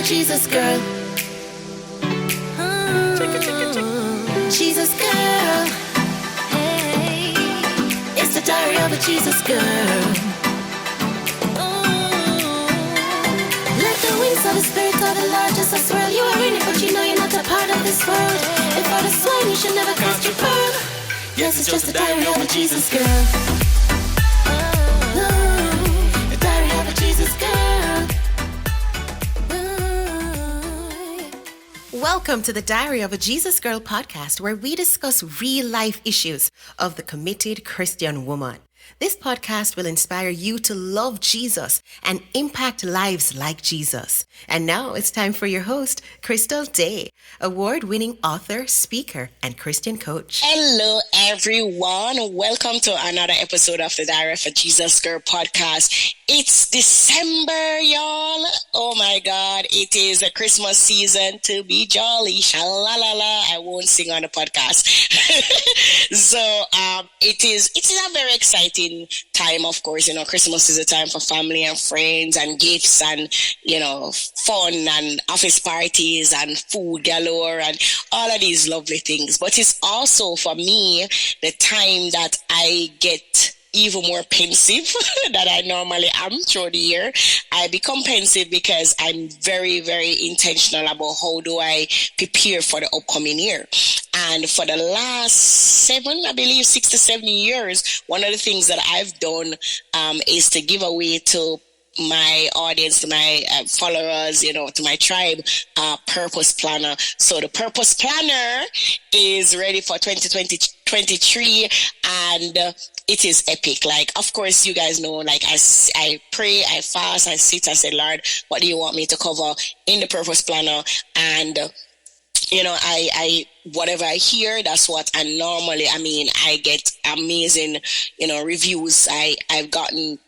Jesus girl. Jesus girl. Hey, it's the diary of a Jesus girl. Let the wings of the Spirit of the Lord just a swirl. You are in it, but you know you're not a part of this world. And for the swine, you should never cast your pearl. Yes, it's just the diary of a Jesus girl. The diary of a Jesus girl. Welcome to the Diary of a Jesus Girl podcast, where we discuss real-life issues of the committed Christian woman. This podcast will inspire you to love Jesus and impact lives like Jesus. And now it's time for your host, Crystal Day, award-winning author, speaker, and Christian coach. Hello, everyone. Welcome to another episode of the Diary of a Jesus Girl podcast. It's December, y'all. Oh my God, it is a Christmas season to be jolly. Sha-la-la-la. I won't sing on the podcast. So it's a very exciting time, of course. Christmas is a time for family and friends and gifts and, fun and office parties and food galore and all of these lovely things. But it's also, for me, the time that I get even more pensive than I normally am through the year. I become pensive because I'm very, very intentional about how do I prepare for the upcoming year. And for the last 6 to 7 years, one of the things that I've done is to give away to my audience, to my followers, to my tribe, purpose planner. So the purpose planner is ready for 2023 and it is epic. Like, of course, you guys know, like, I pray, I fast, I sit, I say, Lord, what do you want me to cover in the purpose planner? And I whatever I hear, that's what I normally, I get amazing, reviews. I've gotten,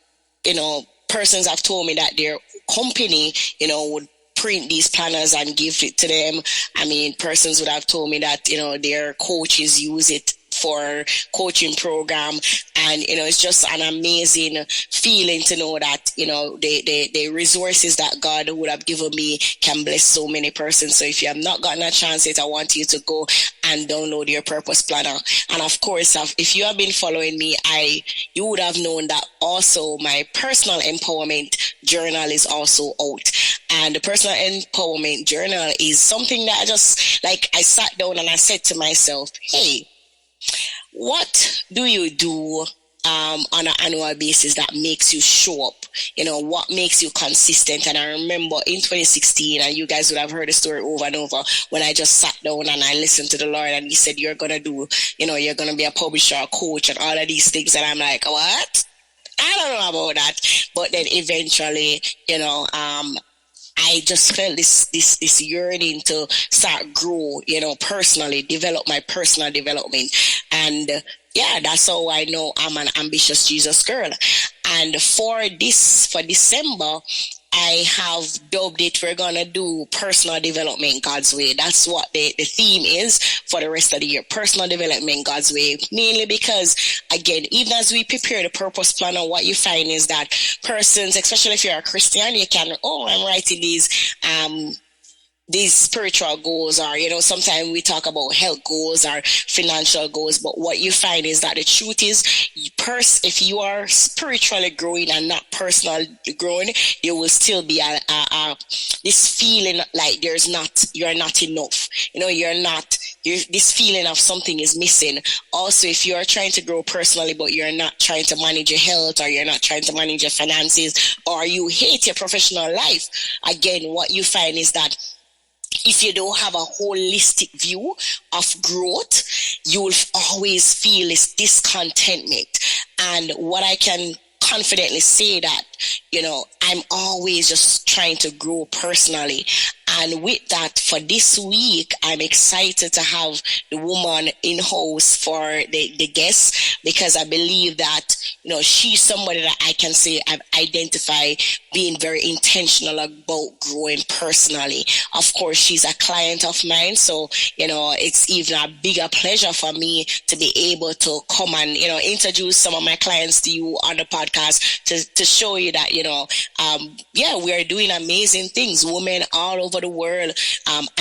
persons have told me that their company, would print these planners and give it to them. Persons would have told me that, their coaches use it for coaching program, and it's just an amazing feeling to know that the resources that God would have given me can bless so many persons. So if you have not gotten a chance yet, I want you to go and download your purpose planner. And of course, if you have been following me, you would have known that also my personal empowerment journal is also out. And the personal empowerment journal is something that I sat down and I said to myself, hey, what do you do on an annual basis that makes you show up? What makes you consistent? And I remember in 2016, and you guys would have heard the story over and over, when I just sat down and I listened to the Lord and he said, you're going to do, you're going to be a publisher, a coach, and all of these things. And I'm like, what? I don't know about that. But then eventually, I just felt this yearning to start grow, personally, develop my personal development. And that's how I know I'm an ambitious Jesus girl. And for December, I have dubbed it, we're going to do personal development God's way. That's what the theme is for the rest of the year. Personal development God's way. Mainly because, again, even as we prepare the purpose planner, what you find is that persons, especially if you're a Christian, you can, I'm writing these spiritual goals, or sometimes we talk about health goals or financial goals, but what you find is that the truth is, if you are spiritually growing and not personally growing, you will still be this feeling like you're not enough. This feeling of something is missing. Also, if you are trying to grow personally, but you're not trying to manage your health, or you're not trying to manage your finances, or you hate your professional life, again, what you find is that if you don't have a holistic view of growth, you will always feel this discontentment. And what I can confidently say that, I'm always just trying to grow personally. And with that, for this week, I'm excited to have the woman in house for the guests, because I believe that, she's somebody that I can say I've identified being very intentional about growing personally. Of course, she's a client of mine, so, it's even a bigger pleasure for me to be able to come and, introduce some of my clients to you on the podcast to show you that, we are doing amazing things. Women all over the world,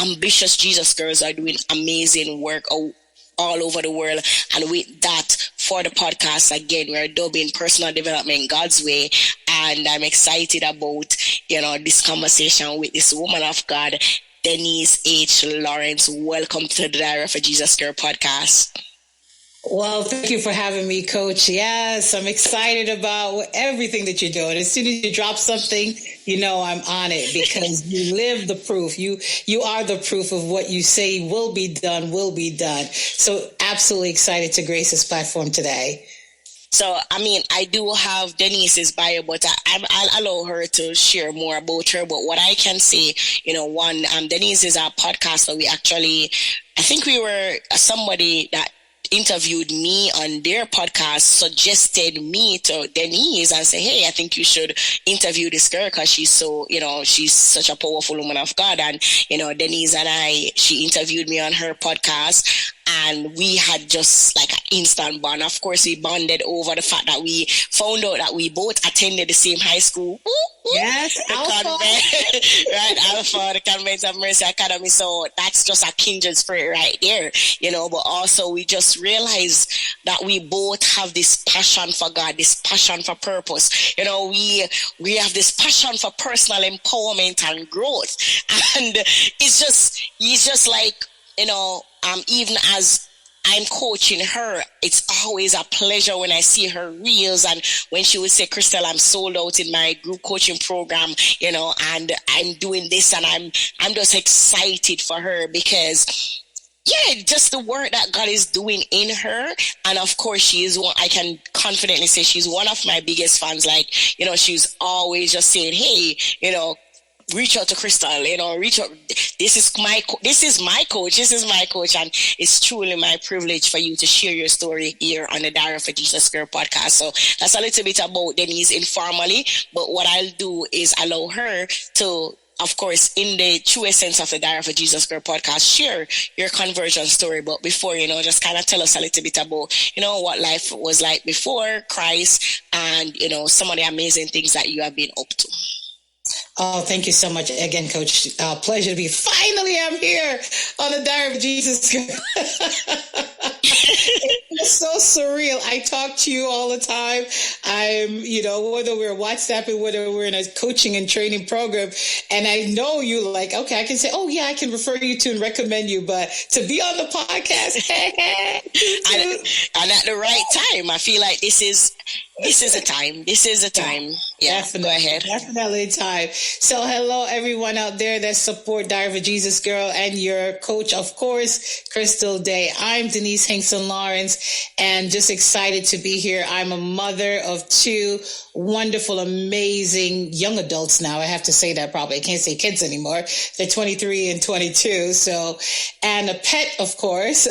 ambitious Jesus girls are doing amazing work all over the world. And with that, for the podcast, again, we're dubbing personal development God's way. And I'm excited about, this conversation with this woman of God, Denise H. Lawrence. Welcome to the Diary for Jesus Girl podcast. Well, thank you for having me, Coach. Yes, I'm excited about everything that you're doing. As soon as you drop something, I'm on it, because you live the proof. You are the proof of what you say will be done. So absolutely excited to grace this platform today. So, I do have Denise's bio, but I'll allow her to share more about her. But what I can say, Denise is our podcaster. I think we were somebody that interviewed me on their podcast, suggested me to Denise and say, hey, I think you should interview this girl because she's so, she's such a powerful woman of God. And, Denise and she interviewed me on her podcast. And we had just like an instant bond. Of course, we bonded over the fact that we found out that we both attended the same high school. Yes, Alpha. Right, Alpha, the Convent of Mercy Academy. So that's just a kindred spirit right there, But also we just realized that we both have this passion for God, this passion for purpose. We have this passion for personal empowerment and growth. And it's just like, even as I'm coaching her, it's always a pleasure when I see her reels and when she would say, Crystal, I'm sold out in my group coaching program, and I'm doing this, and I'm just excited for her because just the work that God is doing in her. And of course, she is one, I can confidently say she's one of my biggest fans. Like, she's always just saying, hey, reach out to Crystal, reach out. This is my coach. And it's truly my privilege for you to share your story here on the Diary for Jesus Girl podcast. So that's a little bit about Denise informally, but what I'll do is allow her to, of course, in the true essence of the Diary for Jesus Girl podcast, share your conversion story. But before, just kind of tell us a little bit about, what life was like before Christ and, some of the amazing things that you have been up to. Oh, thank you so much again, Coach. Pleasure to be. Finally, I'm here on the Diary of Jesus. It's so surreal. I talk to you all the time. I'm, whether we're WhatsApping, whether we're in a coaching and training program, and I know you like, okay, I can say, oh yeah, I can refer you to and recommend you, but to be on the podcast, and at the right time, I feel like this is a time. Yeah, definitely, go ahead. Definitely time. So hello, everyone out there that support Diary of a Jesus Girl and your coach, of course, Crystal Day. I'm Denise Hinkson-Lawrence, and just excited to be here. I'm a mother of two wonderful, amazing young adults now. I have to say that probably. I can't say kids anymore. They're 23 and 22. So, and a pet, of course,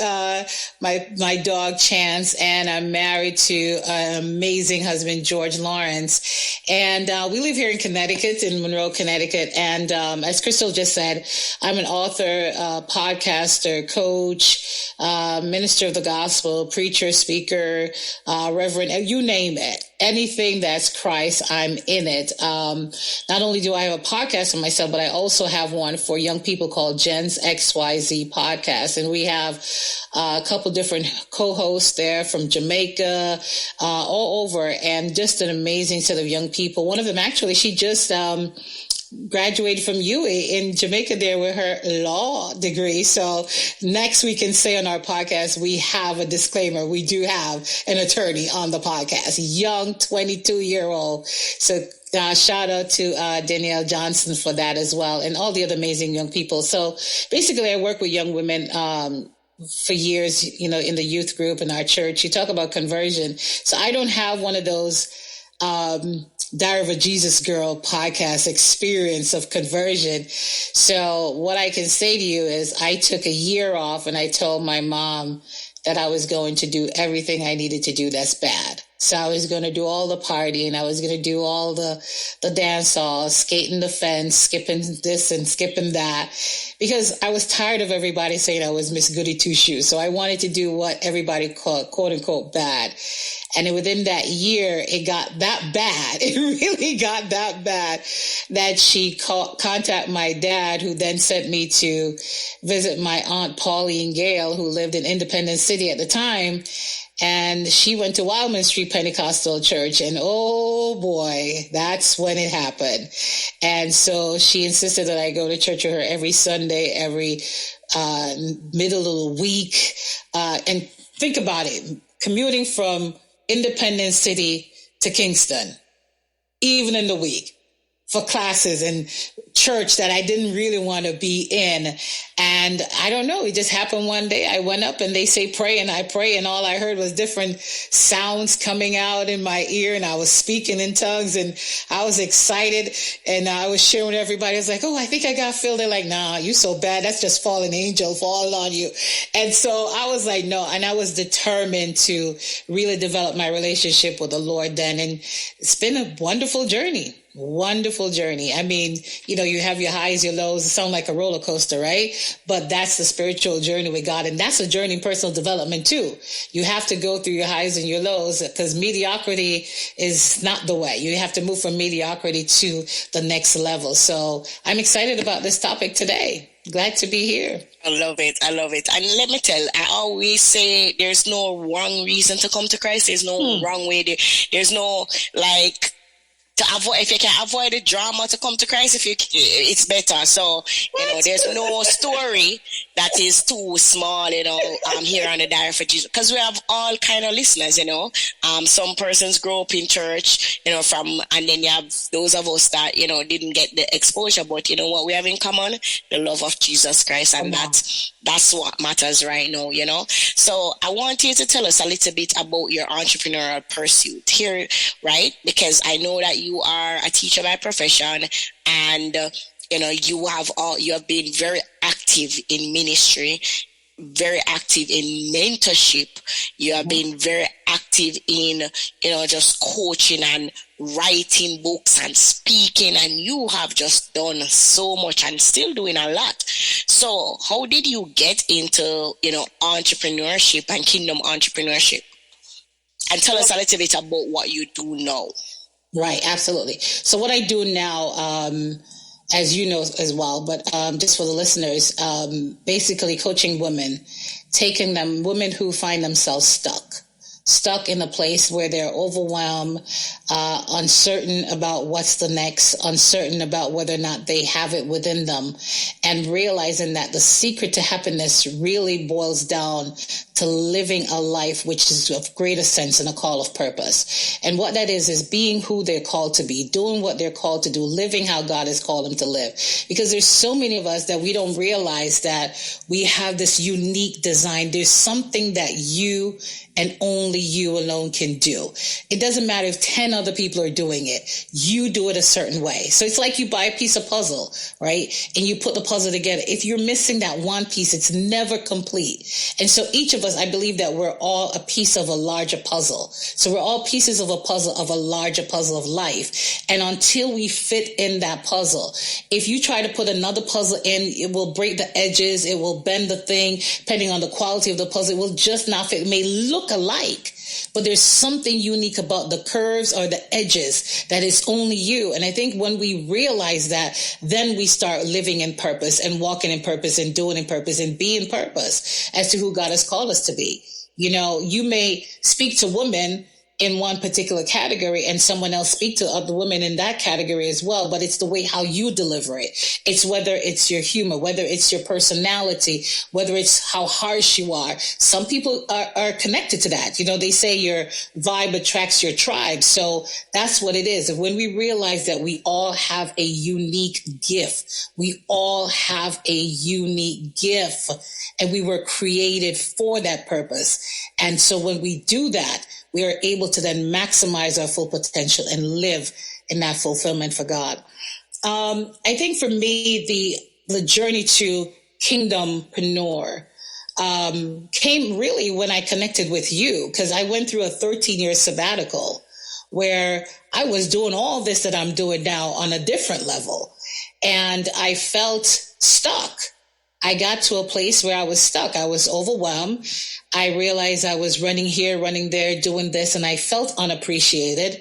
my dog Chance, and I'm married to an amazing husband, George Lawrence. And we live here in Connecticut, in Monroe, Connecticut. And as Crystal just said, I'm an author, podcaster, coach, minister of the gospel, preacher, speaker, reverend, you name it. Anything that's Christ, I'm in it. Not only do I have a podcast for myself, but I also have one for young people called Jen's XYZ Podcast. And we have a couple different co-hosts there from Jamaica, all over, and just an amazing set of young people. One of them, actually, she just graduated from UA in Jamaica there with her law degree. So next we can say on our podcast, we have a disclaimer. We do have an attorney on the podcast, young 22-year-old. So shout out to Danielle Johnson for that as well, and all the other amazing young people. So basically I work with young women for years, in the youth group in our church. You talk about conversion. So I don't have one of those Diary of a Jesus Girl podcast experience of conversion. So what I can say to you is I took a year off and I told my mom that I was going to do everything I needed to do that's bad. So I was going to do all the partying. I was going to do all the dance halls, skating the fence, skipping this and skipping that, because I was tired of everybody saying I was Miss Goody Two Shoes. So I wanted to do what everybody called, quote unquote, bad. And within that year, it got that bad. It really got that bad that she contacted my dad, who then sent me to visit my Aunt Pauline Gale, who lived in Independence City at the time. And she went to Wildman Street Pentecostal Church, and oh boy, that's when it happened. And so she insisted that I go to church with her every Sunday, every middle of the week. And think about it, commuting from Independence City to Kingston, even in the week, for classes and church that I didn't really want to be in. And I don't know, it just happened one day. I went up and they say pray, and I pray, and all I heard was different sounds coming out in my ear, and I was speaking in tongues, and I was excited, and I was sharing with everybody. I was like, oh, I think I got filled. They're like, nah, you so bad. That's just fallen angel falling on you. And so I was like, no. And I was determined to really develop my relationship with the Lord then. And it's been a wonderful journey. Wonderful journey. I mean, you know, you have your highs, your lows. It sounds like a roller coaster, right? But that's the spiritual journey with God. And that's a journey in personal development too. You have to go through your highs and your lows, because mediocrity is not the way. You have to move from mediocrity to the next level. So I'm excited about this topic today. Glad to be here. I love it. I love it. And let me tell, I always say there's no wrong reason to come to Christ. There's no wrong way. There's no like, to avoid, if you can avoid the drama to come to Christ, it's better. So, you know, there's no story that is too small, you know, here on the Diary for Jesus, because we have all kind of listeners, you know. Some persons grow up in church, you know, and then you have those of us that, you know, didn't get the exposure, but you know what we have in common? The love of Jesus Christ, and that's what matters right now, you know. So I want you to tell us a little bit about your entrepreneurial pursuit here, right? Because I know that you are a teacher by profession, and you know, you have been very active in ministry, very active in mentorship. You have been very active in, you know, just coaching and writing books and speaking, and you have just done so much and still doing a lot. So how did you get into, you know, entrepreneurship and kingdom entrepreneurship? And tell us a little bit about what you do now. Right, absolutely. So what I do now, as you know as well, but just for the listeners, basically coaching women, taking them, women who find themselves stuck in a place where they're overwhelmed, uncertain about what's the next, uncertain about whether or not they have it within them, and realizing that the secret to happiness really boils down to living a life which is of greater sense and a call of purpose. And what that is being who they're called to be, doing what they're called to do, living how God has called them to live. Because there's so many of us that we don't realize that we have this unique design. There's something that you and only you alone can do. It doesn't matter if 10 other people are doing it. You do it a certain way. So it's like you buy a piece of puzzle, right? And you put the puzzle together. If you're missing that one piece, it's never complete. And so each of us, I believe that we're all a piece of a larger puzzle. So we're all pieces of a puzzle of a larger puzzle of life. And until we fit in that puzzle, if you try to put another puzzle in, it will break the edges. It will bend the thing, depending on the quality of the puzzle. It will just not fit. It may look alike, but there's something unique about the curves or the edges that is only you. And I think when we realize that, then we start living in purpose and walking in purpose and doing in purpose and being purpose as to who God has called us to be. You know, you may speak to women in one particular category and someone else speak to other women in that category as well. But it's the way how you deliver it. It's whether it's your humor, whether it's your personality, whether it's how harsh you are. Some people are connected to that. You know, they say your vibe attracts your tribe. So that's what it is. And when we realize that we all have a unique gift, we all have a unique gift, and we were created for that purpose. And so when we do that, we are able to then maximize our full potential and live in that fulfillment for God. I think for me, the journey to kingdompreneur came really when I connected with you, because I went through a 13-year sabbatical where I was doing all this that I'm doing now on a different level. And I felt stuck. I got to a place where I was stuck. I was overwhelmed. I realized I was running here, running there, doing this, and I felt unappreciated,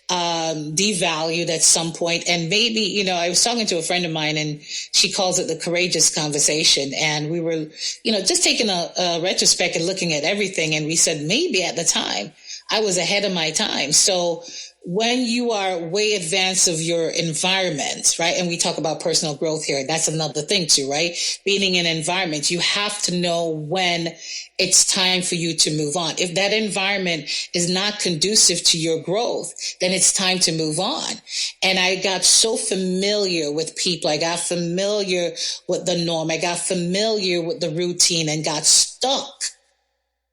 devalued at some point. And maybe, I was talking to a friend of mine, and she calls it the courageous conversation. And we were, just taking a retrospect and looking at everything. And we said, maybe at the time I was ahead of my time. So when you are way advanced of your environment, right? And we talk about personal growth here. That's another thing too, right? Being in an environment, you have to know when it's time for you to move on. If that environment is not conducive to your growth, then it's time to move on. And I got so familiar with people. I got familiar with the norm. I got familiar with the routine and got stuck.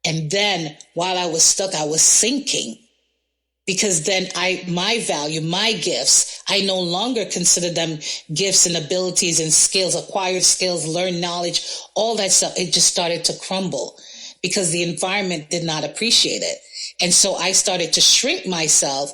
And then while I was stuck, I was sinking. Because then my value, my gifts, I no longer consider them gifts and abilities and skills, acquired skills, learned knowledge, all that stuff. It just started to crumble because the environment did not appreciate it. And so I started to shrink myself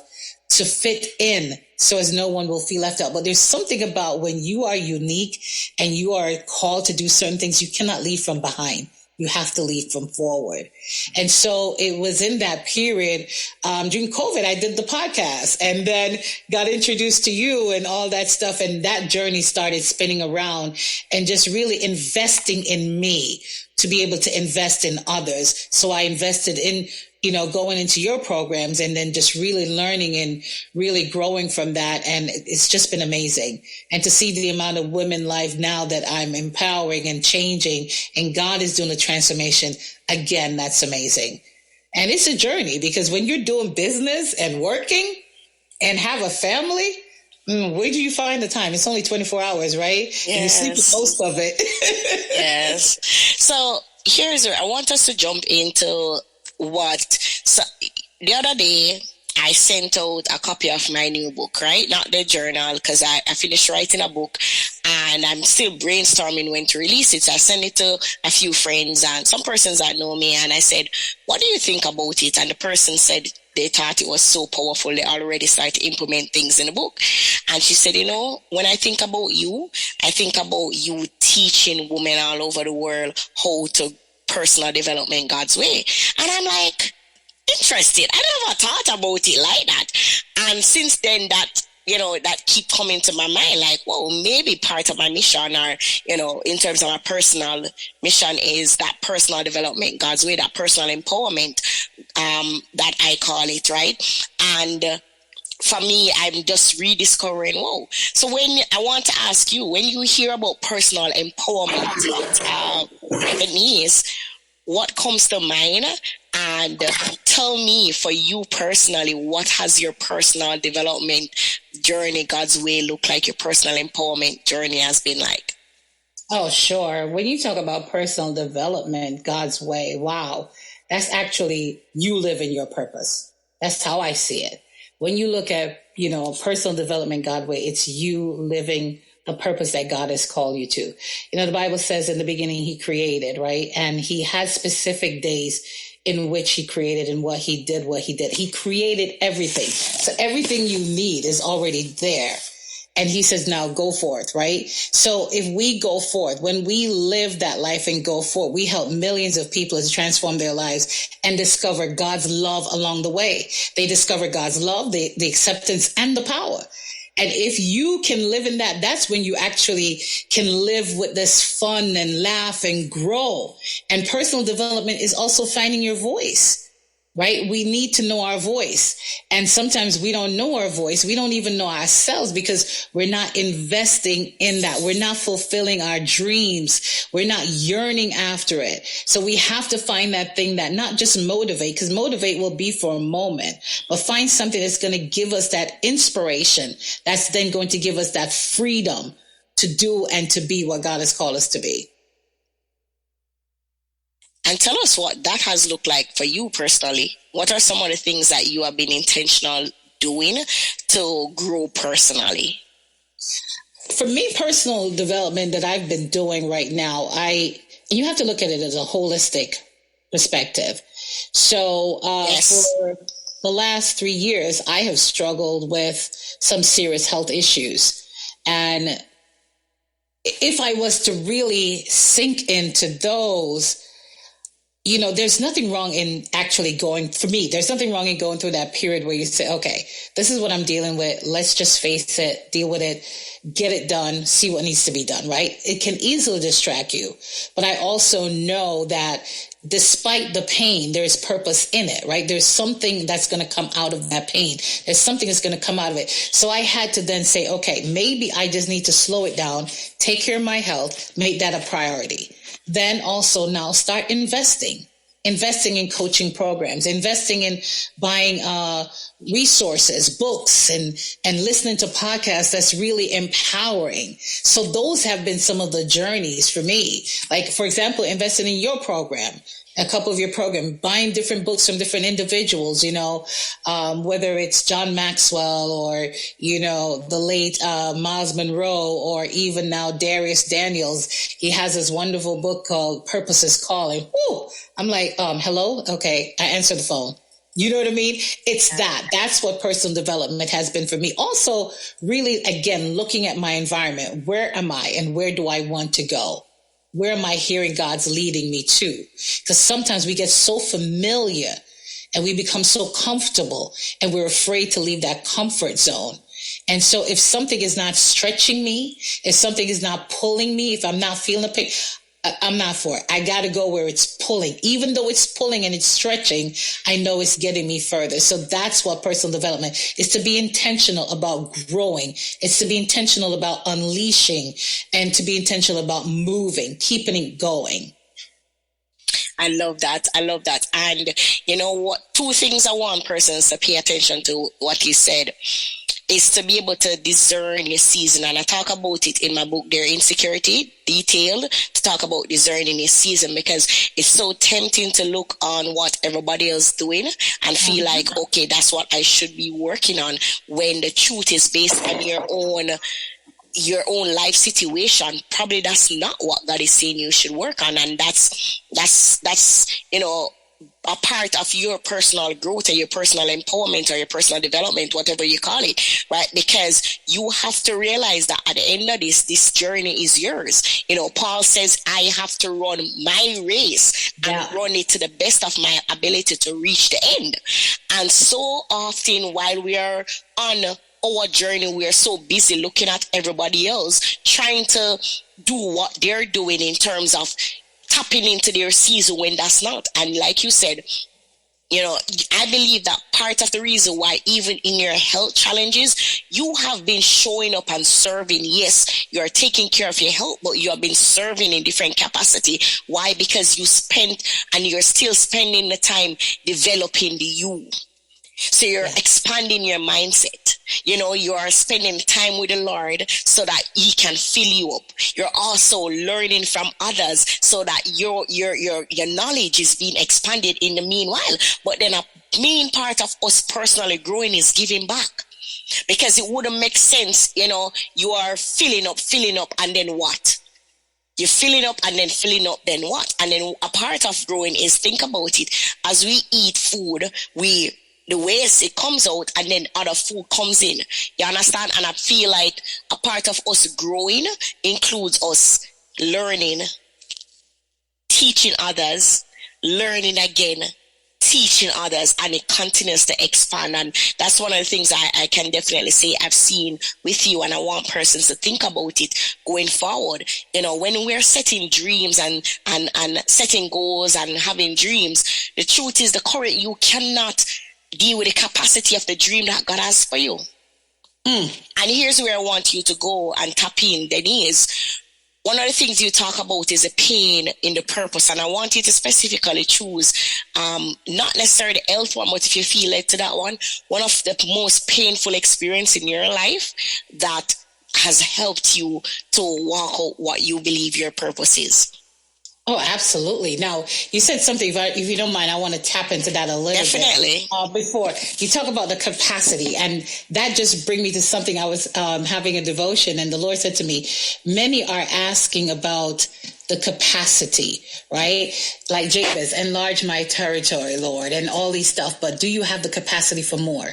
to fit in so as no one will feel left out. But there's something about when you are unique and you are called to do certain things, you cannot leave from behind. You have to lead from forward. And so it was in that period, during COVID, I did the podcast and then got introduced to you and all that stuff. And that journey started spinning around and just really investing in me to be able to invest in others. So I invested in, going into your programs and then just really learning and really growing from that. And it's just been amazing. And to see the amount of women life now that I'm empowering and changing and God is doing a transformation, again, that's amazing. And it's a journey because when you're doing business and working and have a family, where do you find the time? It's only 24 hours, right? Yes. And you sleep most of it. Yes. So here's where I want us to jump into so the other day I sent out a copy of my new book, right? Not the journal, because I finished writing a book and I'm still brainstorming when to release it. So I sent it to a few friends and some persons that know me, and I said, what do you think about it? And the person said they thought it was so powerful they already started to implement things in the book. And she said, when I think about you, I think about you teaching women all over the world how to personal development God's way. And I'm like, interested. I never thought about it like that. And since then, that keep coming to my mind, like, whoa, maybe part of my mission or, in terms of my personal mission is that personal development God's way, that personal empowerment, that I call it, right? And for me, I'm just rediscovering, whoa. So when I want to ask you, when you hear about personal empowerment, Denise, what comes to mind? And tell me, for you personally, what has your personal development journey, God's way, look like? Your personal empowerment journey has been like? Oh, sure. When you talk about personal development, God's way, wow, that's actually you living your purpose. That's how I see it. When you look at, personal development, God's way, it's you living the purpose that God has called you to. The Bible says in the beginning, he created, right? And he had specific days in which he created and what he did. He created everything. So everything you need is already there. And he says, now go forth, right? So if we go forth, when we live that life and go forth, we help millions of people to transform their lives and discover God's love along the way. They discover God's love, the acceptance, and the power. And if you can live in that, that's when you actually can live with this fun and laugh and grow. And personal development is also finding your voice. Right? We need to know our voice. And sometimes we don't know our voice. We don't even know ourselves because we're not investing in that. We're not fulfilling our dreams. We're not yearning after it. So we have to find that thing that not just motivate, because motivate will be for a moment, but find something that's going to give us that inspiration. That's then going to give us that freedom to do and to be what God has called us to be. And tell us what that has looked like for you personally. What are some of the things that you have been intentional doing to grow personally? For me, personal development that I've been doing right now, you have to look at it as a holistic perspective. So Yes. for the last 3 years, I have struggled with some serious health issues. And if I was to really sink into those, there's nothing wrong in actually there's nothing wrong in going through that period where you say, okay, this is what I'm dealing with. Let's just face it, deal with it, get it done, see what needs to be done, right? It can easily distract you. But I also know that despite the pain, there is purpose in it, right? There's something that's going to come out of that pain. There's something that's going to come out of it. So I had to then say, okay, maybe I just need to slow it down, take care of my health, make that a priority. Then also now start investing in coaching programs, investing in buying resources, books, and listening to podcasts that's really empowering. So those have been some of the journeys for me. Like, for example, investing in your program, a couple of your programs, buying different books from different individuals, whether it's John Maxwell or, the late Miles Monroe, or even now Darius Daniels. He has this wonderful book called Purpose is Calling. Woo! I'm like, hello? Okay, I answer the phone. You know what I mean? It's that's what personal development has been for me. Also, really, again, looking at my environment. Where am I and where do I want to go? Where am I hearing God's leading me to? Because sometimes we get so familiar and we become so comfortable and we're afraid to leave that comfort zone. And so if something is not stretching me, if something is not pulling me, if I'm not feeling the pain, I'm not for it. I got to go where it's pulling. Even though it's pulling and it's stretching, I know it's getting me further. So that's what personal development is, to be intentional about growing. It's to be intentional about unleashing and to be intentional about moving, keeping it going. I love that. And you know what? 2 things I want persons to pay attention to what you said is to be able to discern your season. And I talk about it in my book, Their Insecurity, detailed, to talk about discerning your season, because it's so tempting to look on what everybody else doing and feel like, okay, that's what I should be working on, when the truth is based on your own life situation. Probably that's not what God is saying you should work on. And that's a part of your personal growth or your personal empowerment or your personal development, whatever you call it, right? Because you have to realize that at the end of this journey is yours. Paul says, I have to run my race and run it to the best of my ability to reach the end. And so often while we are on our journey, we are so busy looking at everybody else, trying to do what they're doing in terms of tapping into their season, when that's not. And like you said, I believe that part of the reason why even in your health challenges, you have been showing up and serving. Yes, you're taking care of your health, but you have been serving in different capacity. Why? Because you spent and you're still spending the time developing the you. So you're expanding your mindset. You are spending time with the Lord so that He can fill you up. You're also learning from others so that your knowledge is being expanded in the meanwhile. But then a main part of us personally growing is giving back. Because it wouldn't make sense, you are filling up, and then what? You're filling up and then filling up, then what? And then a part of growing is, think about it, as we eat food, the waste, it comes out and then other food comes in. You understand? And I feel like a part of us growing includes us learning, teaching others, learning again, teaching others, and it continues to expand. And that's one of the things I can definitely say I've seen with you, and I want persons to think about it going forward. When we're setting dreams and setting goals and having dreams, the truth is the current you cannot deal with the capacity of the dream that God has for you. And here's where I want you to go and tap in, Denise. One of the things you talk about is a pain in the purpose, and I want you to specifically choose not necessarily the health one, but if you feel led to that one of the most painful experience in your life that has helped you to walk out what you believe your purpose is. Oh, absolutely. Now, you said something, if you don't mind, I want to tap into that a little Definitely. bit. Before you talk about the capacity, and that just bring me to something. I was having a devotion, and the Lord said to me, many are asking about the capacity, right? Like Jabez, enlarge my territory, Lord, and all these stuff. But do you have the capacity for more?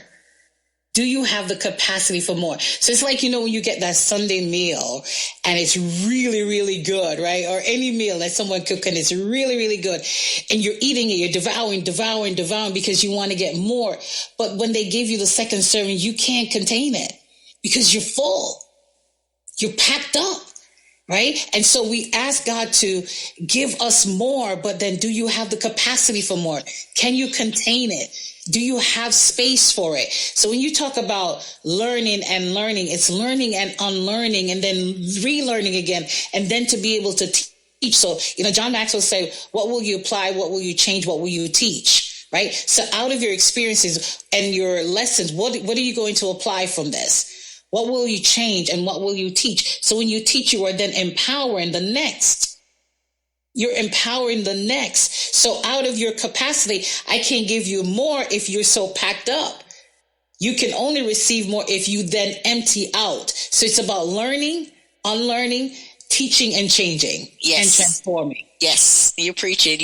Do you have the capacity for more? So it's like, when you get that Sunday meal and it's really, really good, right? Or any meal that someone cooks and it's really, really good. And you're eating it, you're devouring because you want to get more. But when they give you the second serving, you can't contain it because you're full. You're packed up. Right? And so we ask God to give us more, but then do you have the capacity for more? Can you contain it? Do you have space for it? So when you talk about learning and learning, it's learning and unlearning and then relearning again, and then to be able to teach. So, John Maxwell say, what will you apply? What will you change? What will you teach? Right? So out of your experiences and your lessons, what are you going to apply from this? What will you change and what will you teach? So when you teach, you are then empowering the next. You're empowering the next. So out of your capacity, I can't give you more if you're so packed up. You can only receive more if you then empty out. So it's about learning, unlearning, teaching, and changing. Yes. And transforming. Yes, you're preaching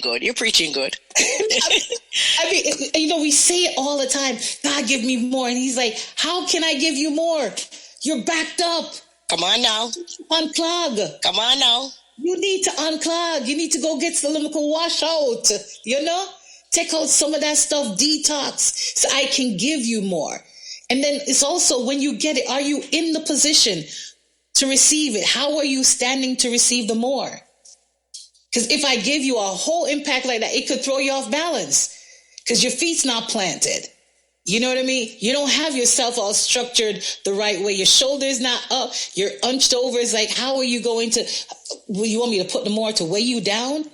good. I mean, we say it all the time. God, give me more. And he's like, how can I give you more? You're backed up. Come on now. Unclog. Come on now. You need to unclog. You need to go get the chemical wash out. Take out some of that stuff, detox, so I can give you more. And then it's also when you get it, are you in the position to receive it? How are you standing to receive the more? Because if I give you a whole impact like that, it could throw you off balance because your feet's not planted. You know what I mean? You don't have yourself all structured the right way. Your shoulder's not up. You're hunched over. It's like, how are you going to, you want me to put the more to weigh you down?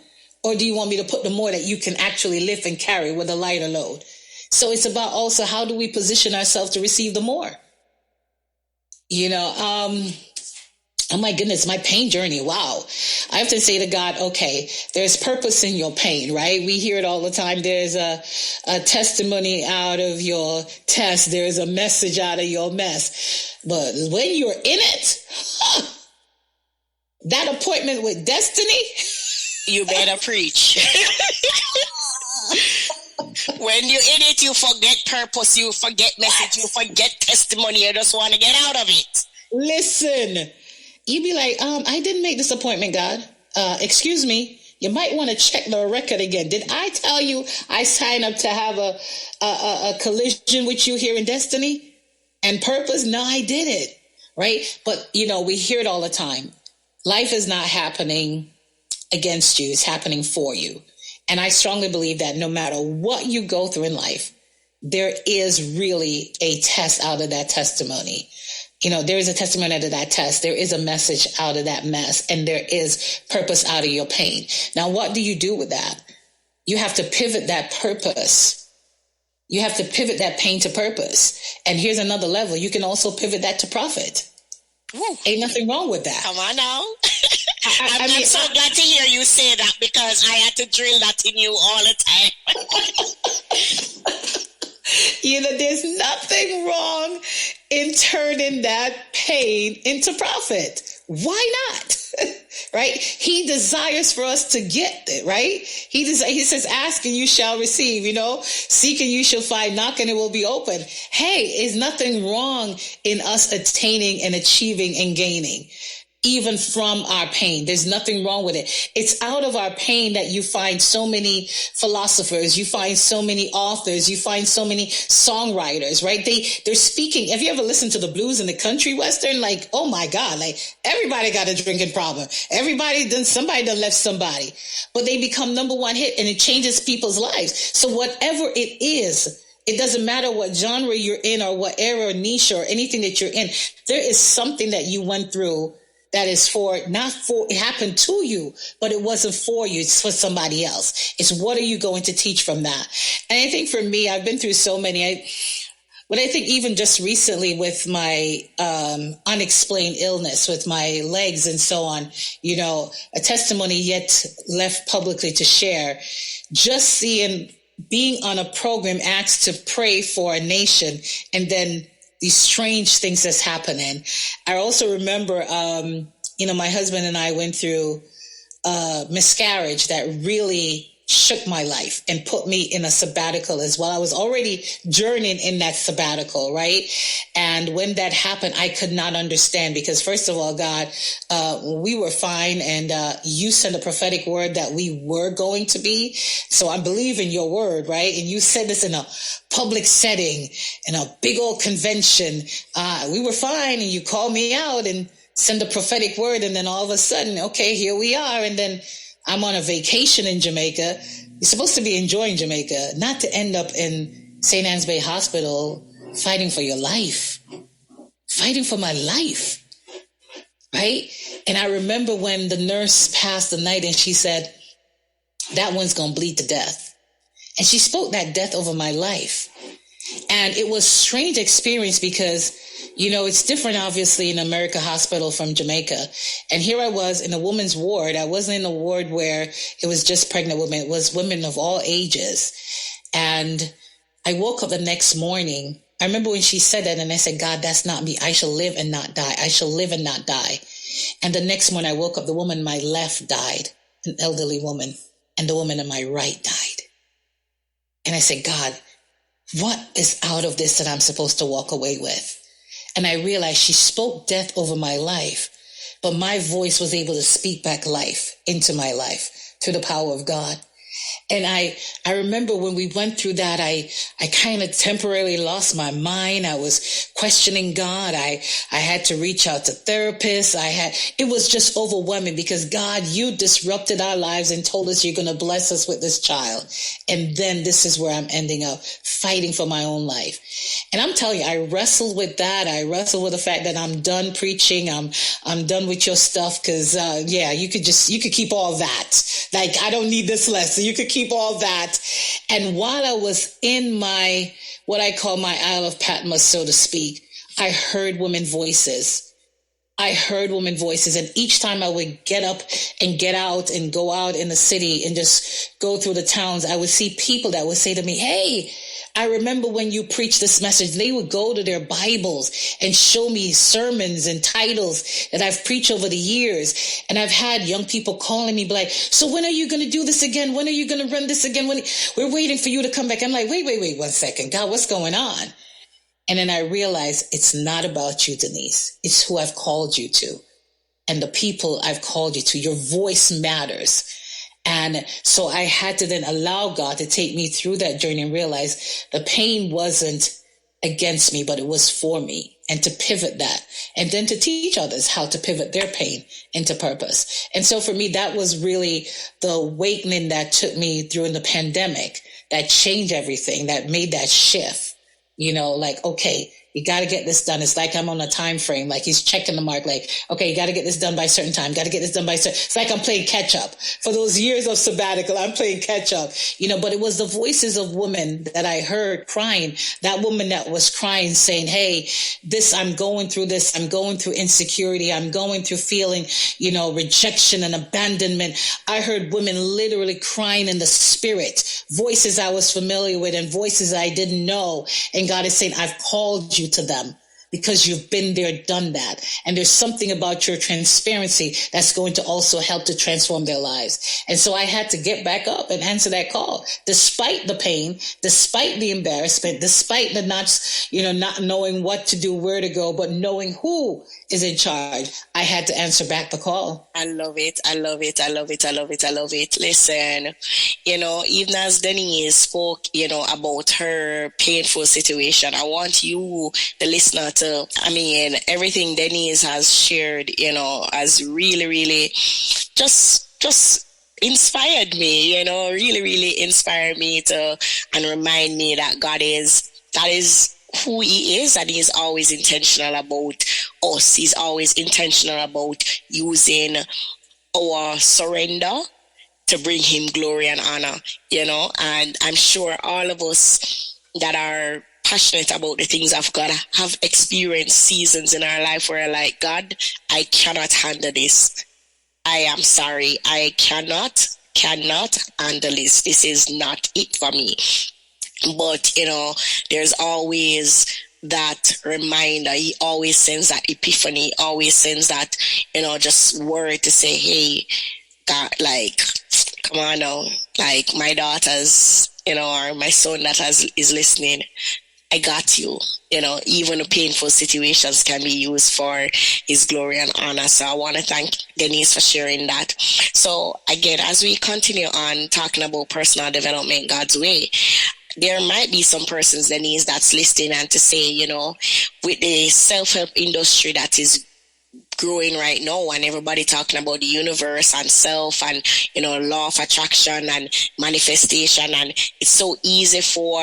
Or do you want me to put the more that you can actually lift and carry with a lighter load? So it's about also how do we position ourselves to receive the more? Oh my goodness, my pain journey. Wow. I have to say to God, okay, there's purpose in your pain, right? We hear it all the time. There's a testimony out of your test. There's a message out of your mess. But when you're in it, that appointment with destiny. You better preach. When you're in it, you forget purpose. You forget message. You forget testimony. You just want to get out of it. Listen. You'd be like, I didn't make this appointment, God. Excuse me. You might want to check the record again. Did I tell you I signed up to have a collision with you here in destiny and purpose? No, I didn't. Right? But, we hear it all the time. Life is not happening against you. It's happening for you. And I strongly believe that no matter what you go through in life, there is really a test out of that testimony. There is a testimony out of that test. There is a message out of that mess, and there is purpose out of your pain. Now, what do you do with that? You have to pivot that purpose. You have to pivot that pain to purpose. And here's another level. You can also pivot that to profit. Woo. Ain't nothing wrong with that. Come on now. I'm so glad to hear you say that because I had to drill that in you all the time. There's nothing wrong in turning that pain into profit. Why not? Right? He desires for us to get it, right? He says, ask and you shall receive, seek and you shall find, knock and it will be open. Hey, is nothing wrong in us attaining and achieving and gaining. Even from our pain. There's nothing wrong with it. It's out of our pain that you find so many philosophers, you find so many authors, you find so many songwriters, right? They're speaking. Have you ever listened to the blues and the country western? Like, oh my God, like everybody got a drinking problem. Somebody done left somebody, but they become number one hit and it changes people's lives. So whatever it is, it doesn't matter what genre you're in or what era or niche or anything that you're in. There is something that you went through that is it happened to you, but it wasn't for you. It's for somebody else. It's what are you going to teach from that? And I think for me, I've been through so many. But I think even just recently with my unexplained illness with my legs and so on, a testimony yet left publicly to share, just seeing being on a program asked to pray for a nation and then these strange things that's happening. I also remember, my husband and I went through a miscarriage that really shook my life and put me in a sabbatical as well. I was already journeying in that sabbatical, right? And when that happened, I could not understand because first of all, God, we were fine and you sent a prophetic word that we were going to be. So I believe in your word, right? And you said this in a public setting, in a big old convention. We were fine and you called me out and send a prophetic word. And then all of a sudden, okay, here we are. And then I'm on a vacation in Jamaica. You're supposed to be enjoying Jamaica, not to end up in St. Anne's Bay Hospital fighting for your life, fighting for my life, right? And I remember when the nurse passed the night and she said, that one's going to bleed to death. And she spoke that death over my life. And it was a strange experience because it's different, obviously, in America Hospital from Jamaica. And here I was in a woman's ward. I wasn't in a ward where it was just pregnant women. It was women of all ages. And I woke up the next morning. I remember when she said that and I said, God, that's not me. I shall live and not die. I shall live and not die. And the next morning I woke up, the woman on my left died, an elderly woman, and the woman on my right died. And I said, God, what is out of this that I'm supposed to walk away with? And I realized she spoke death over my life, but my voice was able to speak back life into my life through the power of God. And I remember when we went through that, I kind of temporarily lost my mind. I was questioning God. I had to reach out to therapists. It was just overwhelming because God, you disrupted our lives and told us you're going to bless us with this child. And then this is where I'm ending up fighting for my own life. And I'm telling you, I wrestled with that. I wrestled with the fact that I'm done preaching. I'm done with your stuff because, you could keep all that. Like, I don't need this lesson. You could keep all that. And while I was in my, what I call my Isle of Patmos, so to speak, I heard women voices. And each time I would get up and get out and go out in the city and just go through the towns, I would see people that would say to me, hey, I remember when you preached this message. They would go to their Bibles and show me sermons and titles that I've preached over the years. And I've had young people calling me like, so when are you going to do this again? When are you going to run this again? We're waiting for you to come back. I'm like, wait 1 second. God, what's going on? And then I realized it's not about you, Denise. It's who I've called you to and the people I've called you to. Your voice matters. And so I had to then allow God to take me through that journey and realize the pain wasn't against me, but it was for me, and to pivot that and then to teach others how to pivot their pain into purpose. And so for me, that was really the awakening that took me through in the pandemic, that changed everything, that made that shift, like, okay, you got to get this done. It's like I'm on a time frame, like he's checking the mark, like, okay, you got to get this done by a certain time, got to get this done by a certain. It's like I'm playing catch up. For those years of sabbatical, I'm playing catch up, but it was the voices of women that I heard crying, that woman that was crying saying, hey, I'm going through this. I'm going through insecurity. I'm going through feeling, rejection and abandonment. I heard women literally crying in the spirit, voices I was familiar with and voices I didn't know. And God is saying, I've called you to them because you've been there, done that. And there's something about your transparency that's going to also help to transform their lives. And so I had to get back up and answer that call, despite the pain, despite the embarrassment, despite the not knowing what to do, where to go, but knowing who is in charge. I had to answer back the call. I love it. Listen, even as Denise spoke, about her painful situation, I want you, the listener, everything Denise has shared, has really, really just inspired me, really inspired me and remind me that that is who he is, and he's always intentional about us. He's always intentional about using our surrender to bring him glory and honor, and I'm sure all of us that are passionate about the things of God have experienced seasons in our life where like, God, I cannot handle this. I am sorry. I cannot handle this. This is not it for me. But, there's always that reminder. He always sends that epiphany, always sends that, just word to say, hey, God, like, come on now. Like my daughters, or my son that is listening, I got you. Even the painful situations can be used for his glory and honor. So I want to thank Denise for sharing that. So again, as we continue on talking about personal development God's way, there might be some persons, Denise, that's listening and to say, with the self-help industry that is growing right now and everybody talking about the universe and self and, law of attraction and manifestation, and it's so easy for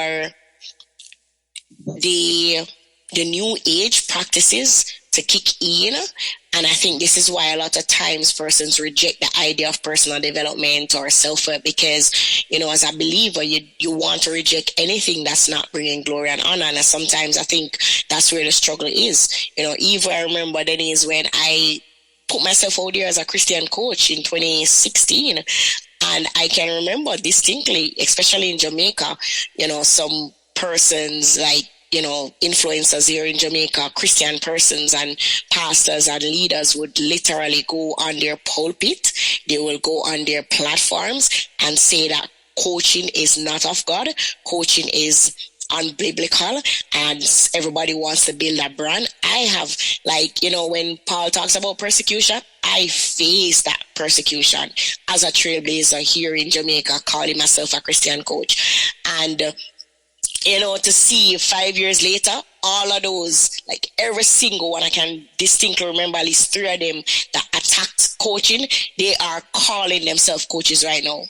the new age practices to kick in. And I think this is why a lot of times persons reject the idea of personal development or self-help, because, as a believer, you want to reject anything that's not bringing glory and honor. And sometimes I think that's where the struggle is. Even I remember Denise when I put myself out there as a Christian coach in 2016. And I can remember distinctly, especially in Jamaica, some persons like, influencers here in Jamaica, Christian persons and pastors and leaders would literally go on their pulpit. They will go on their platforms and say that coaching is not of God. Coaching is unbiblical and everybody wants to build a brand. I have, when Paul talks about persecution, I faced that persecution as a trailblazer here in Jamaica, calling myself a Christian coach. And to see 5 years later, all of those, like every single one, I can distinctly remember at least 3 of them that attacked coaching, they are calling themselves coaches right now.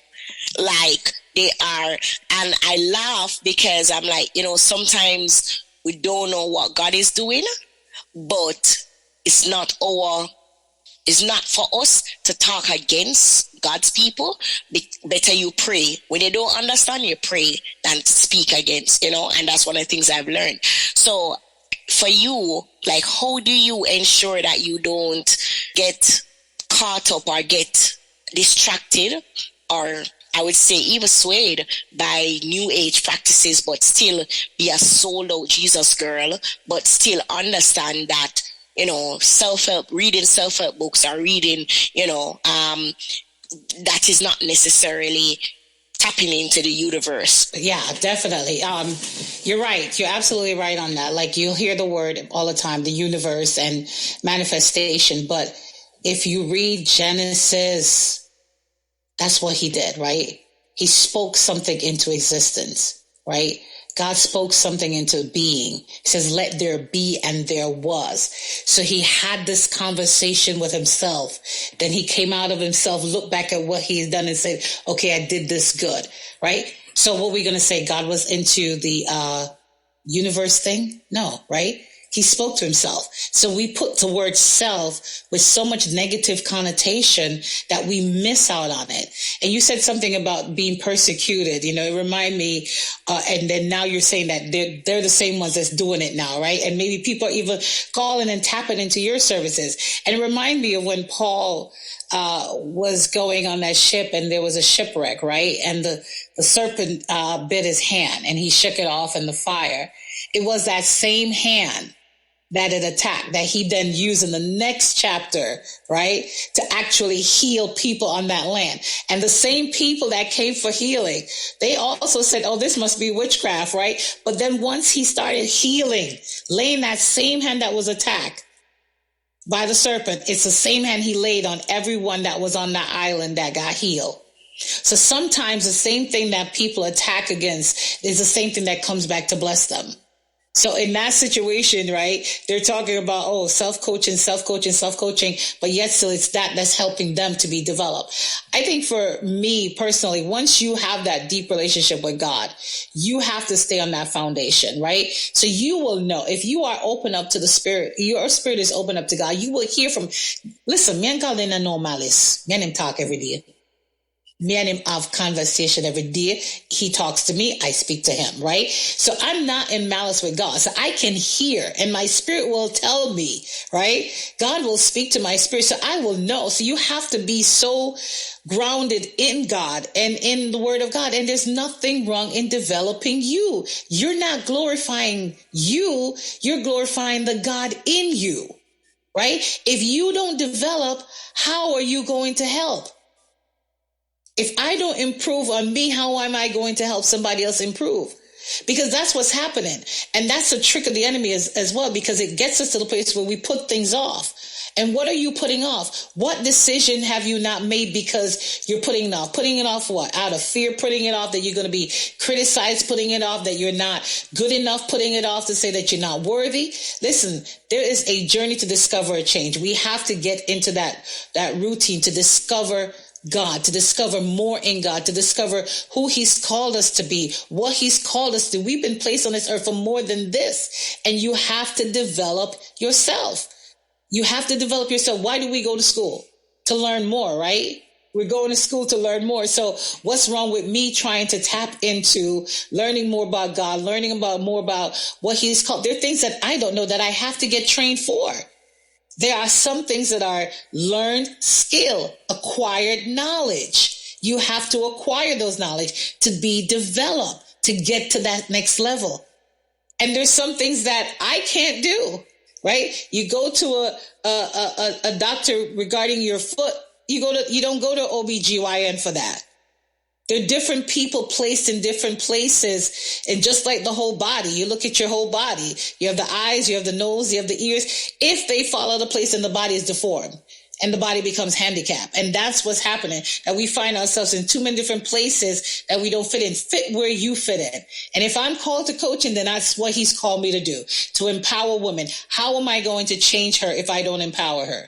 Like they are, and I laugh because I'm like, sometimes we don't know what God is doing, but it's not for us to talk against God's people. Better you pray. When you don't understand, you pray than to speak against, and that's one of the things I've learned. So for you, like, how do you ensure that you don't get caught up or get distracted, or I would say even swayed by new age practices, but still be a sold out Jesus girl, but still understand that, reading self-help books or reading, that is not necessarily tapping into the universe. Yeah, definitely. You're right. You're absolutely right on that. Like, you'll hear the word all the time, the universe and manifestation. But if you read Genesis, that's what he did, right? He spoke something into existence, right? God spoke something into being. He says, let there be, and there was. So he had this conversation with himself. Then he came out of himself, looked back at what he's done and said, okay, I did this good, right? So what are we going to say? God was into the universe thing? No, right? He spoke to himself. So we put the word self with so much negative connotation that we miss out on it. And you said something about being persecuted. It reminded me, and then now you're saying that they're the same ones that's doing it now, right? And maybe people are even calling and tapping into your services. And it reminded me of when Paul was going on that ship and there was a shipwreck, right? And the serpent bit his hand and he shook it off in the fire. It was that same hand that it attacked, that he then used in the next chapter, right, to actually heal people on that land. And the same people that came for healing, they also said, oh, this must be witchcraft, right? But then once he started healing, laying that same hand that was attacked by the serpent, it's the same hand he laid on everyone that was on that island that got healed. So sometimes the same thing that people attack against is the same thing that comes back to bless them. So in that situation, right, they're talking about, oh, self-coaching, but yet still it's that's helping them to be developed. I think for me personally, once you have that deep relationship with God, you have to stay on that foundation, right? So you will know if you are open up to the Spirit, your spirit is open up to God, you will hear from, listen, me and God in a no malice. Me and him talk every day. Me and him have conversation every day. He talks to me. I speak to him, right? So I'm not in malice with God. So I can hear and my spirit will tell me, right? God will speak to my spirit. So I will know. So you have to be so grounded in God and in the word of God. And there's nothing wrong in developing you. You're not glorifying you. You're glorifying the God in you, right? If you don't develop, how are you going to help? If I don't improve on me, how am I going to help somebody else improve? Because that's what's happening. And that's a trick of the enemy as well, because it gets us to the place where we put things off. And what are you putting off? What decision have you not made because you're putting it off? Putting it off what? Out of fear, putting it off that you're going to be criticized, putting it off that you're not good enough, putting it off to say that you're not worthy. Listen, there is a journey to discover a change. We have to get into that routine to discover God, to discover more in God, to discover who he's called us to be, what he's called us to. We've been placed on this earth for more than this. And you have to develop yourself. You have to develop yourself. Why do we go to school? To learn more, right? We're going to school to learn more. So what's wrong with me trying to tap into learning more about God, learning more about what he's called? There are things that I don't know that I have to get trained for. There are some things that are learned skill, acquired knowledge. You have to acquire those knowledge to be developed, to get to that next level. And there's some things that I can't do, right? You go to a doctor regarding your foot. You don't go to OBGYN for that. There are different people placed in different places. And just like the whole body, you look at your whole body. You have the eyes, you have the nose, you have the ears. If they fall out of place, then the body is deformed and the body becomes handicapped. And that's what's happening, that we find ourselves in too many different places that we don't fit in. Fit where you fit in. And if I'm called to coaching, then that's what he's called me to do, to empower women. How am I going to change her if I don't empower her?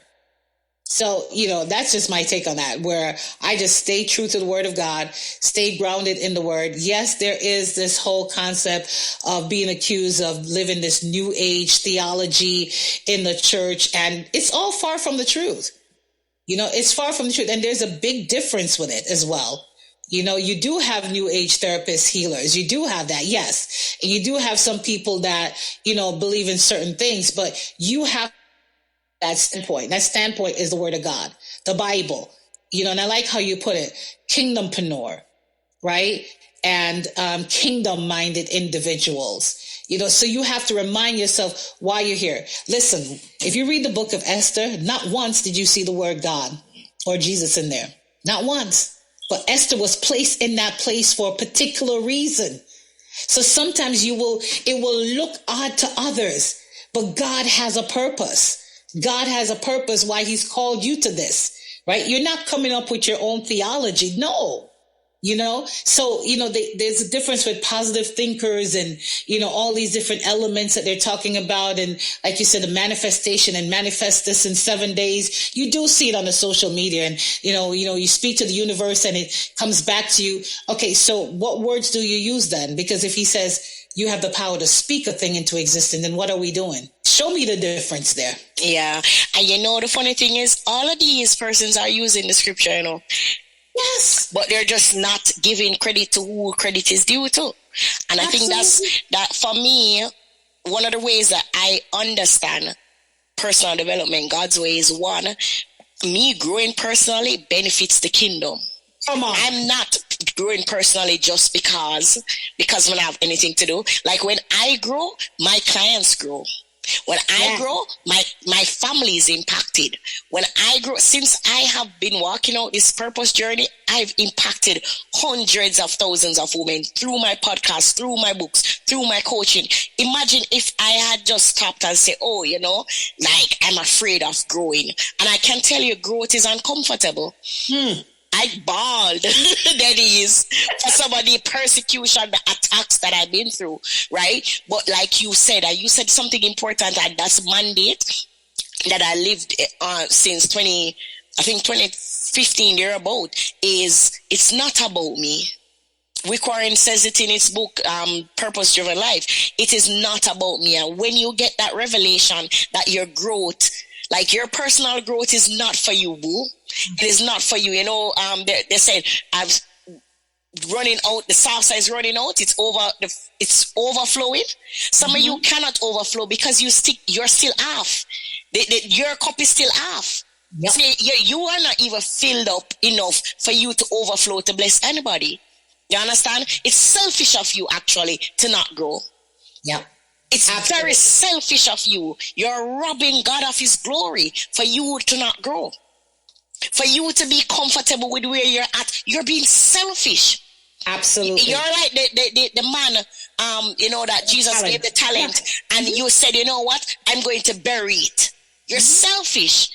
So, that's just my take on that, where I just stay true to the word of God, stay grounded in the word. Yes, there is this whole concept of being accused of living this new age theology in the church, and it's all far from the truth. It's far from the truth. And there's a big difference with it as well. You do have new age therapists, healers. You do have that. Yes. And you do have some people that, believe in certain things, but you have that standpoint. That standpoint is the word of God, the Bible, and I like how you put it, kingdompreneur, right? And kingdom-minded individuals, so you have to remind yourself why you're here. Listen, if you read the book of Esther, not once did you see the word God or Jesus in there. Not once. But Esther was placed in that place for a particular reason. So sometimes it will look odd to others, but God has a purpose. God has a purpose why he's called you to this, right? You're not coming up with your own theology. No, so, there's a difference with positive thinkers and, all these different elements that they're talking about. And like you said, the manifestation and manifest this in 7 days. You do see it on the social media and, you speak to the universe and it comes back to you. Okay, so what words do you use then? Because if he says you have the power to speak a thing into existence, then what are we doing? Show me the difference there. Yeah. And the funny thing is, all of these persons are using the scripture, Yes. But they're just not giving credit to who credit is due to. And I think that for me, one of the ways that I understand personal development God's way is, one, me growing personally benefits the kingdom. Come on. I'm not growing personally just because when I have anything to do. Like when I grow, my clients grow. When I grow, my family is impacted. When I grow, since I have been walking out this purpose journey, I've impacted hundreds of thousands of women through my podcast, through my books, through my coaching. Imagine if I had just stopped and said, like I'm afraid of growing. And I can tell you, growth is uncomfortable. I bawled, that is, for some of the persecution, the attacks that I've been through, right? But like you said something important, and that's mandate that I lived since 2015 thereabout, is it's not about me. Rick Warren says it in his book, Purpose Driven Life. It is not about me. And when you get that revelation that your growth Like, your personal growth is not for you, boo. It is not for you. They're saying, I've running out, the salsa is running out, it's overflowing. Some of you cannot overflow because you're still half. Your cup is still half. Yep. See, you are not even filled up enough for you to overflow to bless anybody. You understand? It's selfish of you, actually, to not grow. Yeah. It's very selfish of you. You're robbing God of his glory for you to not grow. For you to be comfortable with where you're at. You're being selfish. Absolutely. You're like the man, that Jesus gave the talent, and you said, you know what? I'm going to bury it. You're selfish.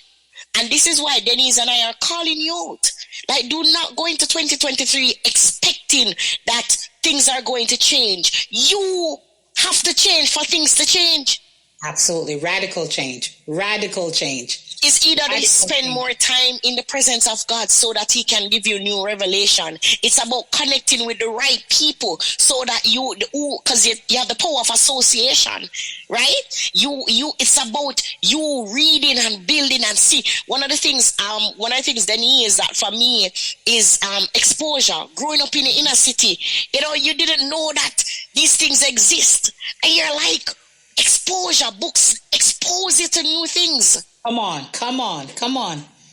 And this is why Denise and I are calling you out. Like, do not go into 2023 expecting that things are going to change. You have to change for things to change. Absolutely. Radical change. Radical change. It's either they spend more time in the presence of God so that he can give you new revelation. It's about connecting with the right people so that because you have the power of association, right? It's about you reading and building and see. One of the things Denise, that for me is exposure. Growing up in the inner city, you didn't know that these things exist, and you're like, exposure, books expose you to new things. Come on.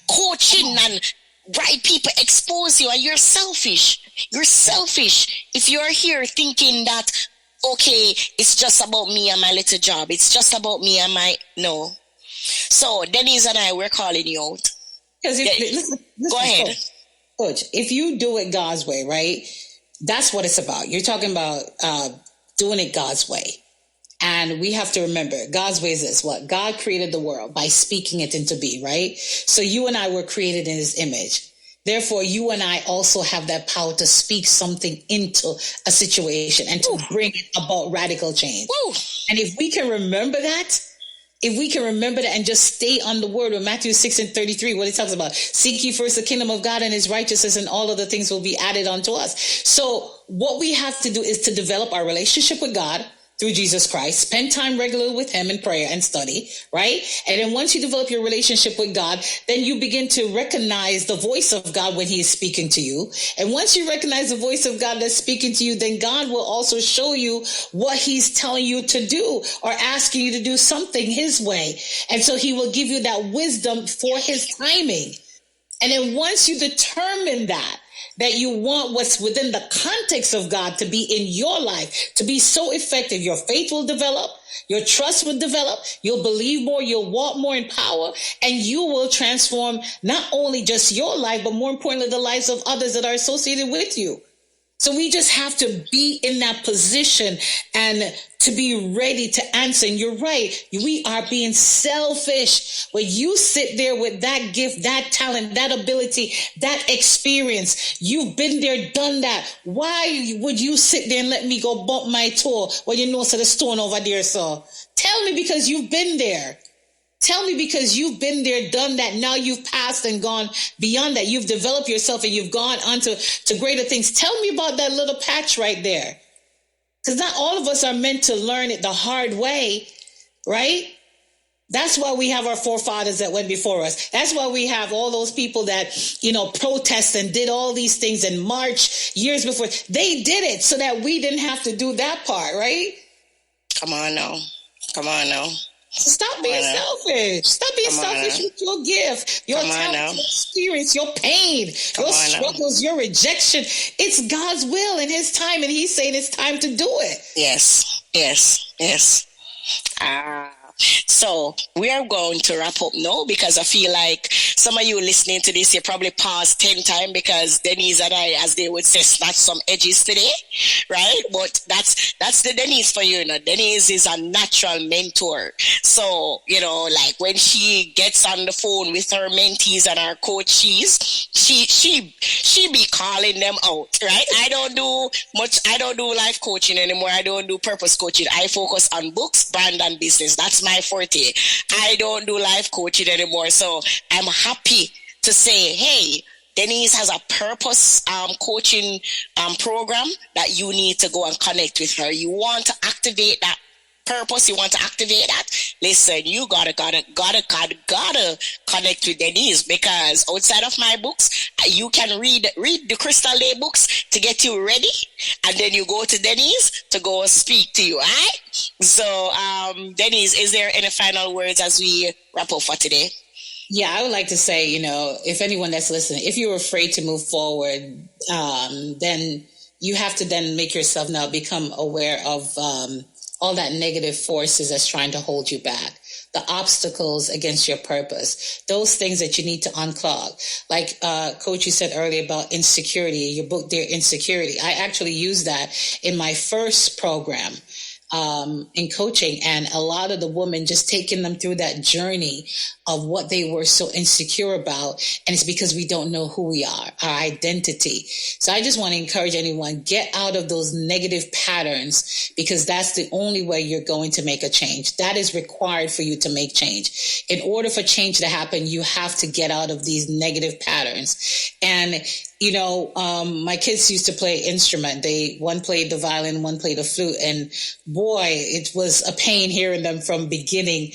Coaching and right people expose you, and you're selfish. You're selfish if you're here thinking that, okay, it's just about me and my little job. It's just about me and no. So Denise and I, we're calling you out. Listen, go ahead. Coach, if you do it God's way, right? That's what it's about. You're talking about doing it God's way. And we have to remember, God's way is this: what? God created the world by speaking it into being, right? So you and I were created in his image. Therefore, you and I also have that power to speak something into a situation and to bring about radical change. Woo. And if we can remember that, and just stay on the word of Matthew 6:33, what it talks about: seek ye first the kingdom of God and his righteousness, and all of the things will be added unto us. So what we have to do is to develop our relationship with God through Jesus Christ, spend time regularly with him in prayer and study, right? And then once you develop your relationship with God, then you begin to recognize the voice of God when he is speaking to you. And once you recognize the voice of God that's speaking to you, then God will also show you what he's telling you to do or asking you to do something his way. And so he will give you that wisdom for his timing. And then once you determine that you want what's within the context of God to be in your life, to be so effective, your faith will develop, your trust will develop, you'll believe more, you'll walk more in power, and you will transform not only just your life, but more importantly, the lives of others that are associated with you. So we just have to be in that position and to be ready to answer. And you're right. We are being selfish. When you sit there with that gift, that talent, that ability, that experience, you've been there, done that. Why would you sit there and let me go bump my toe when you know so the stone over there? So tell me, because you've been there. Tell me, because you've been there, done that. Now you've passed and gone beyond that. You've developed yourself and you've gone on to greater things. Tell me about that little patch right there. Because not all of us are meant to learn it the hard way, right? That's why we have our forefathers that went before us. That's why we have all those people that, protest and did all these things and march years before. They did it so that we didn't have to do that part, right? Come on now. So stop being selfish. Stop being selfish with your gift, your talent, your experience, your pain, your struggles, your rejection. It's God's will and his time, and he's saying it's time to do it. Yes. So we are going to wrap up now, because I feel like some of you listening to this, you probably paused 10 times because Denise and I, as they would say, snatched some edges today, right? But that's the Denise for you. Denise is a natural mentor. So, like when she gets on the phone with her mentees and her coaches, she be calling them out, right? I don't do life coaching anymore. I don't do purpose coaching. I focus on books, brand, and business. That's my forte. I don't do life coaching anymore. So I'm happy to say, hey, Denise has a purpose coaching program that you need to go and connect with her. You want to activate that purpose, you want to activate that, listen, you gotta connect with Denise, because outside of my books, you can read the Crystal Day books to get you ready, and then you go to Denise to go speak to you, right? So, Denise, is there any final words as we wrap up for today? Yeah, I would like to say, if anyone that's listening, if you're afraid to move forward, then you have to then make yourself now become aware of all that negative forces that's trying to hold you back, the obstacles against your purpose, those things that you need to unclog. Like Coach, you said earlier about insecurity, your book, Dear Insecurity. I actually used that in my first program in coaching, and a lot of the women, just taking them through that journey of what they were so insecure about. And it's because we don't know who we are, our identity. So I just want to encourage anyone, get out of those negative patterns, because that's the only way you're going to make a change. That is required for you to make change. In order for change to happen, you have to get out of these negative patterns. And my kids used to play instrument. One played the violin, one played the flute, and boy, it was a pain hearing them from beginning.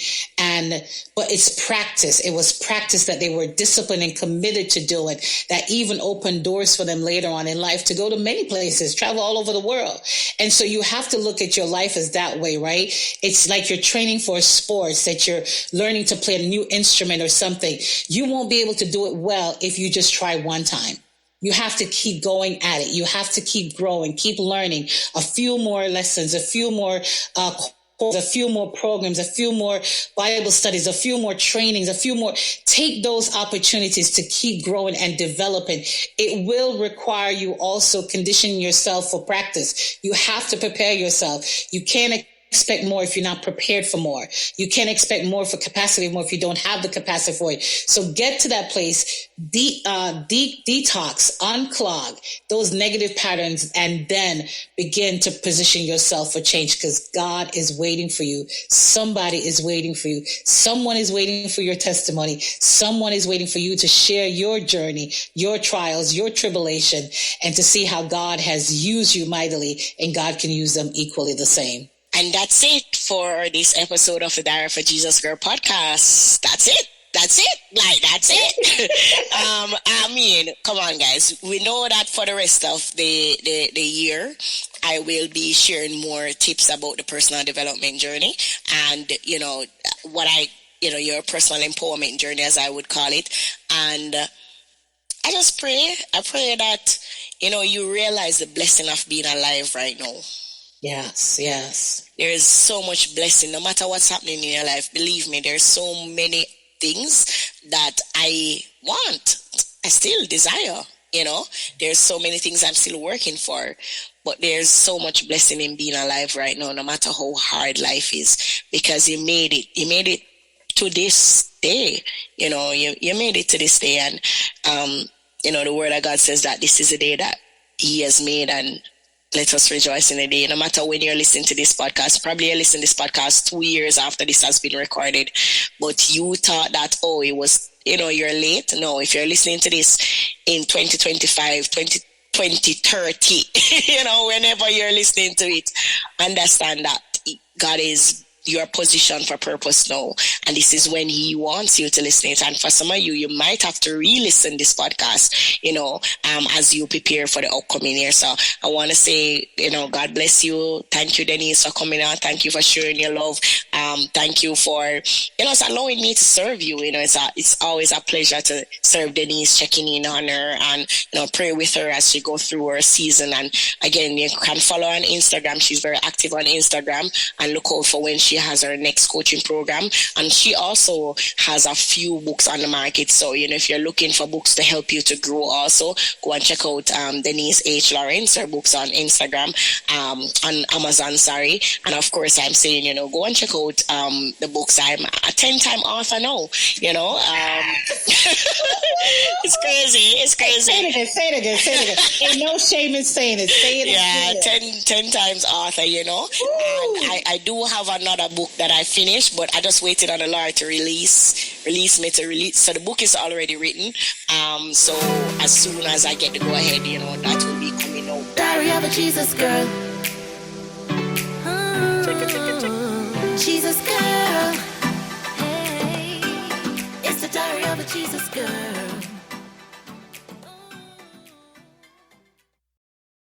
But it's practice. It was practice that they were disciplined and committed to doing, that even opened doors for them later on in life to go to many places, travel all over the world. And so you have to look at your life as that way, right? It's like you're training for sports, that you're learning to play a new instrument or something. You won't be able to do it well if you just try one time. You have to keep going at it. You have to keep growing, keep learning a few more lessons, a few more a few more programs, a few more Bible studies, a few more trainings, take those opportunities to keep growing and developing. It will require you also conditioning yourself for practice. You have to prepare yourself. You can't expect more if you're not prepared for more. You can't expect more for capacity more if you don't have the capacity for it. So get to that place, detox, unclog those negative patterns, and then begin to position yourself for change, because God is waiting for you. Somebody is waiting for you. Someone is waiting for your testimony. Someone is waiting for you to share your journey, your trials, your tribulation, and to see how God has used you mightily, and God can use them equally the same. And that's it for this episode of the Diary of a Jesus Girl podcast. That's it. That's it. I mean, come on, guys. We know that for the rest of the year, I will be sharing more tips about the personal development journey and, your personal empowerment journey, as I would call it. And I pray that, you realize the blessing of being alive right now. Yes. There is so much blessing, no matter what's happening in your life. Believe me, there's so many things that I want, I still desire, There's so many things I'm still working for, but there's so much blessing in being alive right now, no matter how hard life is, because you made it to this day, you made it to this day. And, the word of God says that this is a day that He has made, and let us rejoice in the day. No matter when you're listening to this podcast, probably you're listening to this podcast 2 years after this has been recorded, but you thought that, it was, you're late. No, if you're listening to this in 2025, 2030, whenever you're listening to it, understand that God is your position for purpose now, and this is when He wants you to listen it. And for some of you might have to re-listen this podcast, as you prepare for the upcoming year. So I want to say, God bless you. Thank you, Denise, for coming on. Thank you for sharing your love. Thank you for, allowing me to serve you. It's always a pleasure to serve Denise, checking in on her and, pray with her as she goes through her season. And again, you can follow her on Instagram. She's very active on Instagram, and look out for when she has her next coaching program. And she also has a few books on the market. So, if you're looking for books to help you to grow also, go and check out Denise H. Lawrence, her books on Instagram, on Amazon, sorry. And of course, I'm saying, go and check out the books. I'm a 10-time author now, It's crazy. Say it again. Ain't no shame in saying it. Say it again. 10 times author, And I do have another book that I finished, but I just waited on the Lord to release me to release. So the book is already written. So as soon as I get to go ahead, that will be coming out. Diary of a Jesus Girl. Jesus girl. Hey, it's the diary of a Jesus girl.